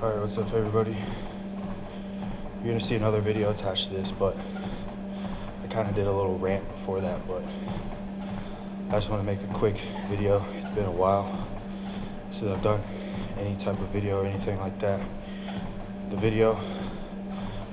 Alright, what's up everybody? You're gonna see another video attached to this, but I kind of did a little rant before that, but I just want to make a quick video. It's been a while since I've done any type of video or anything like that. The video,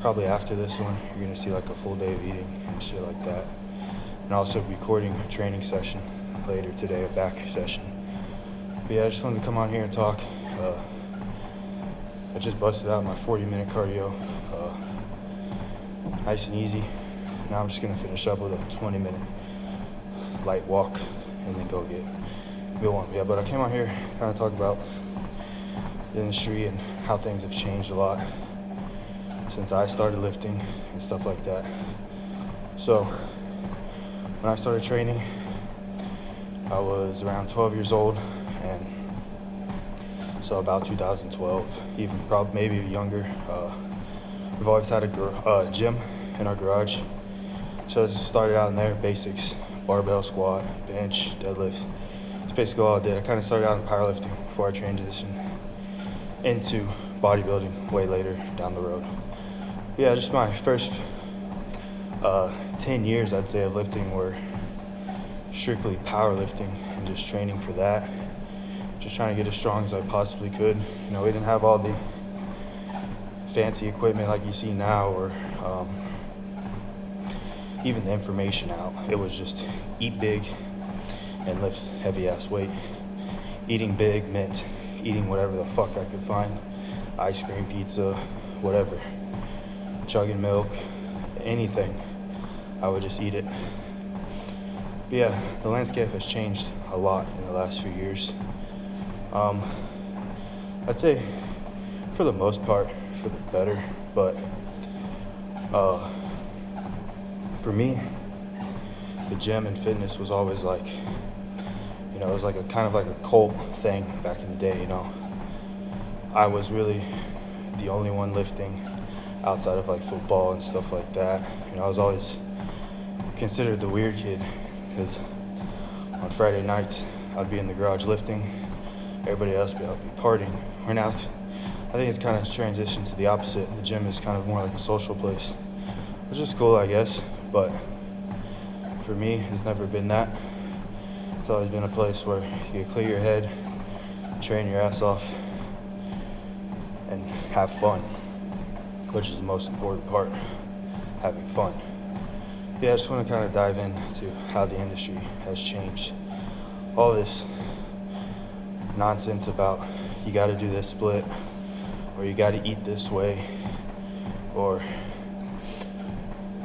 probably after this one, you're gonna see like a full day of eating and shit like that. And also recording a training session later today, a back session. But yeah, I just wanted to come on here and talk. I just busted out my 40-minute cardio, nice and easy. Now I'm just gonna finish up with a 20-minute light walk and then go on. Yeah, but I came out here kind of talk about the industry and how things have changed a lot since I started lifting and stuff like that. So when I started training, I was around 12 years old, and so about 2012, even probably maybe younger. We've always had a gym in our garage, so I just started out in there, basics, barbell, squat, bench, deadlift. It's basically all I did. I kind of started out in powerlifting before I transitioned into bodybuilding way later down the road. Yeah, just my first 10 years, I'd say, of lifting were strictly powerlifting and just training for that. Just trying to get as strong as I possibly could. You know, we didn't have all the fancy equipment like you see now, or even the information out. It was just eat big and lift heavy ass weight. Eating big meant eating whatever the fuck I could find. Ice cream, pizza, whatever. Chugging milk, anything. I would just eat it. But yeah, the landscape has changed a lot in the last few years. I'd say for the most part for the better, but for me, the gym and fitness was always like, you know, it was like a kind of like a cult thing back in the day. You know, I was really the only one lifting outside of like football and stuff like that. You know, I was always considered the weird kid because on Friday nights I'd be in the garage lifting, everybody else would be partying. Where now I think it's kind of transitioned to the opposite. The gym is kind of more like a social place, which is cool, I guess, but for me, it's never been that. It's always been a place where you can clear your head, train your ass off, and have fun, which is the most important part, having fun. Yeah, I just want to kind of dive into how the industry has changed. All this nonsense about you got to do this split, or you got to eat this way, or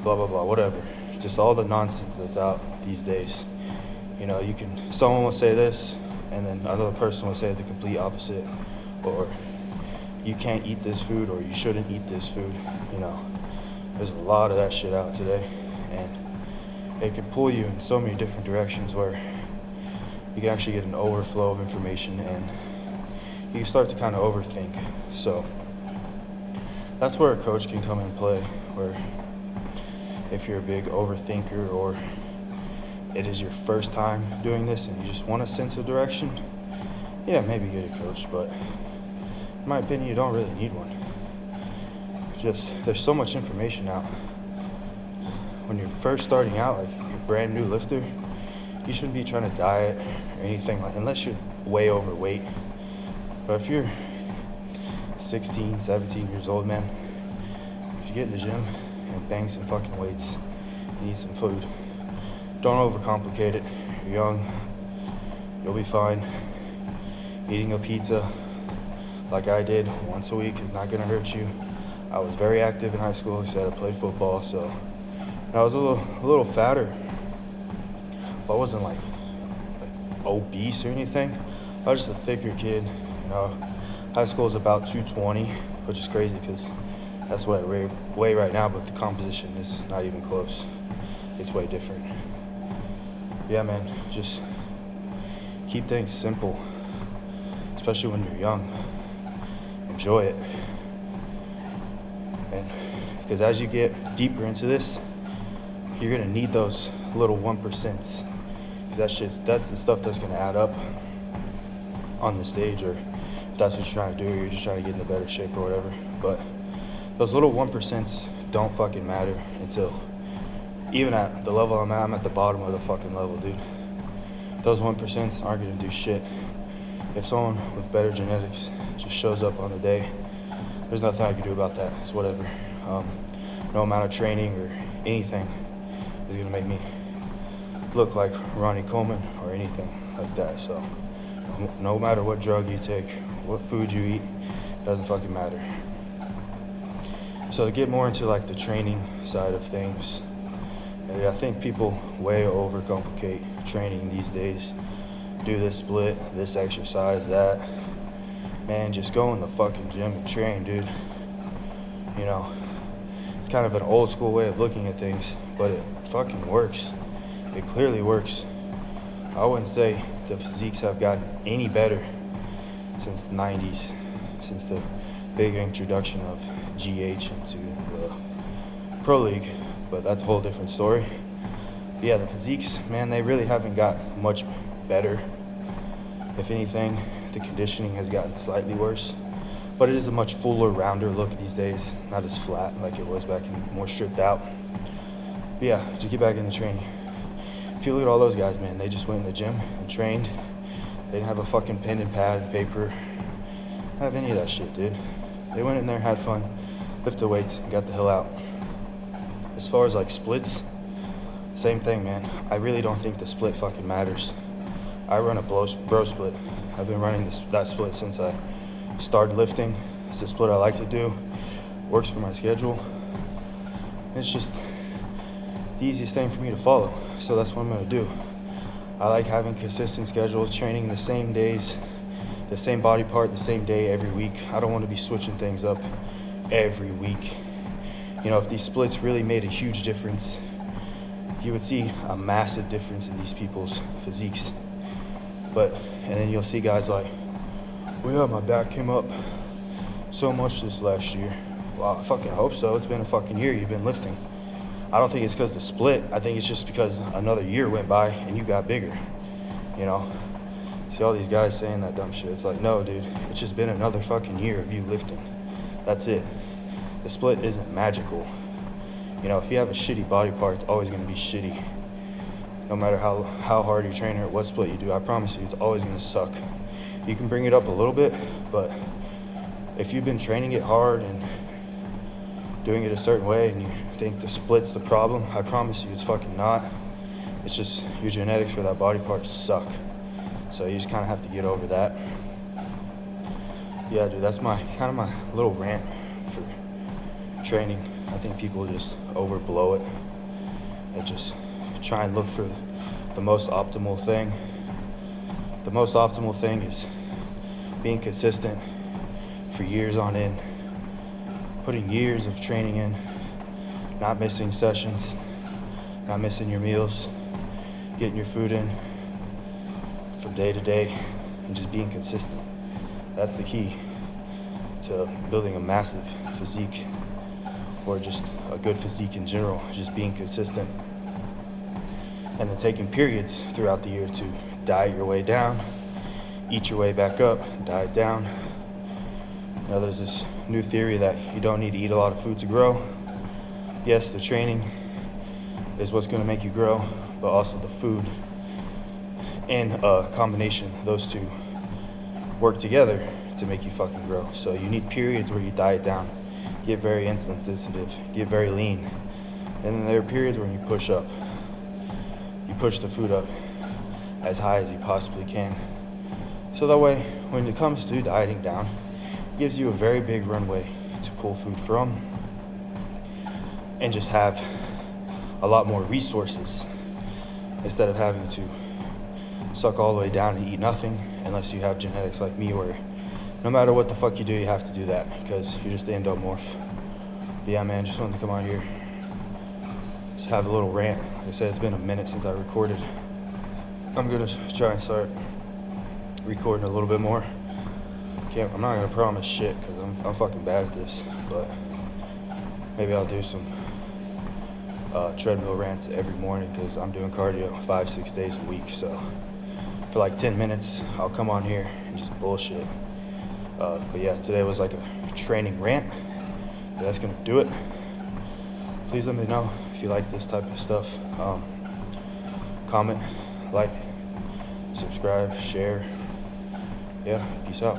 blah blah blah, whatever. Just all the nonsense that's out these days. You know, someone will say this, and then another person will say the complete opposite, or you can't eat this food, or you shouldn't eat this food. You know, there's a lot of that shit out today, and it can pull you in so many different directions where you can actually get an overflow of information, and you can start to kind of overthink. So that's where a coach can come and play, where if you're a big overthinker, or it is your first time doing this and you just want a sense of direction, yeah, maybe get a coach, but in my opinion, you don't really need one. Just, there's so much information out. When you're first starting out, like you're a brand new lifter, you shouldn't be trying to diet or anything, like, unless you're way overweight. But if you're 16, 17 years old, man, just get in the gym and bang some fucking weights and eat some food. Don't overcomplicate it. You're young, you'll be fine. Eating a pizza like I did once a week is not gonna hurt you. I was very active in high school. Like I said, I played football, so I was a little fatter. I wasn't like obese or anything. I was just a thicker kid. You know, high school is about 220, which is crazy because that's what I weigh right now, but the composition is not even close. It's way different. Yeah, man, just keep things simple, especially when you're young. Enjoy it. And because as you get deeper into this, you're gonna need those little 1%. Because that's the stuff that's gonna add up on the stage, or if that's what you're trying to do, or you're just trying to get into better shape or whatever. But those little 1% don't fucking matter until, even at the level I'm at the bottom of the fucking level, dude. Those 1% aren't gonna do shit. If someone with better genetics just shows up on the day, there's nothing I can do about that. It's whatever. No amount of training or anything is gonna make me look like Ronnie Coleman or anything like that. So no matter what drug you take, what food you eat, doesn't fucking matter. So to get more into like the training side of things, and I think people way overcomplicate training these days. Do this split, this exercise, that. Man, just go in the fucking gym and train, dude. You know, it's kind of an old school way of looking at things, but it fucking works. It clearly works. I wouldn't say the physiques have gotten any better since the 90s, since the big introduction of GH into the Pro League, but that's a whole different story. But yeah, the physiques, man, they really haven't got much better. If anything, the conditioning has gotten slightly worse, but it is a much fuller, rounder look these days, not as flat like it was back in, more stripped out. But yeah, to get back into training, if you look at all those guys, man, they just went in the gym and trained. They didn't have a fucking pen and pad and paper, didn't have any of that shit, dude. They went in there, had fun, lifted weights, and got the hell out. As far as like splits, same thing, man. I really don't think the split fucking matters. I run a bro split. I've been running that split since I started lifting. It's a split I like to do. Works for my schedule. It's just the easiest thing for me to follow. So that's what I'm gonna do. I like having consistent schedules, training the same days, the same body part, the same day every week. I don't want to be switching things up every week. You know, if these splits really made a huge difference, you would see a massive difference in these people's physiques. And then you'll see guys like, well, yeah, my back came up so much this last year. Well, I fucking hope so. It's been a fucking year you've been lifting. I don't think it's because of the split. I think it's just because another year went by and you got bigger, you know? See all these guys saying that dumb shit. It's like, no, dude, it's just been another fucking year of you lifting. That's it. The split isn't magical. You know, if you have a shitty body part, it's always gonna be shitty. No matter how hard you train or what split you do, I promise you, it's always gonna suck. You can bring it up a little bit, but if you've been training it hard and doing it a certain way and you think the split's the problem, I promise you it's fucking not. It's just your genetics for that body part suck. So you just kind of have to get over that. Yeah, dude, that's my little rant for training. I think people just overblow it. They just try and look for the most optimal thing. The most optimal thing is being consistent for years on end, putting years of training in, not missing sessions, not missing your meals, getting your food in from day to day, and just being consistent. That's the key to building a massive physique, or just a good physique in general, just being consistent. And then taking periods throughout the year to diet your way down, eat your way back up, diet down. You know, there's this new theory that you don't need to eat a lot of food to grow. Yes, the training is what's gonna make you grow, but also the food and a combination, those two work together to make you fucking grow. So you need periods where you diet down, get very insulin sensitive, get very lean. And then there are periods when you push up. You push the food up as high as you possibly can. So that way, when it comes to dieting down, it gives you a very big runway to pull food from and just have a lot more resources instead of having to suck all the way down and eat nothing, unless you have genetics like me where no matter what the fuck you do, you have to do that because you're just the endomorph. But yeah, man, just wanted to come on here, just have a little rant. Like I said, it's been a minute since I recorded. I'm gonna try and start recording a little bit more. I'm not gonna promise shit because I'm fucking bad at this, but maybe I'll do some treadmill rants every morning because I'm doing cardio 5-6 days a week. So for like 10 minutes, I'll come on here and just bullshit. But yeah, today was like a training rant. But that's gonna do it. Please let me know if you like this type of stuff. Comment, like, subscribe, share. Yeah, peace out.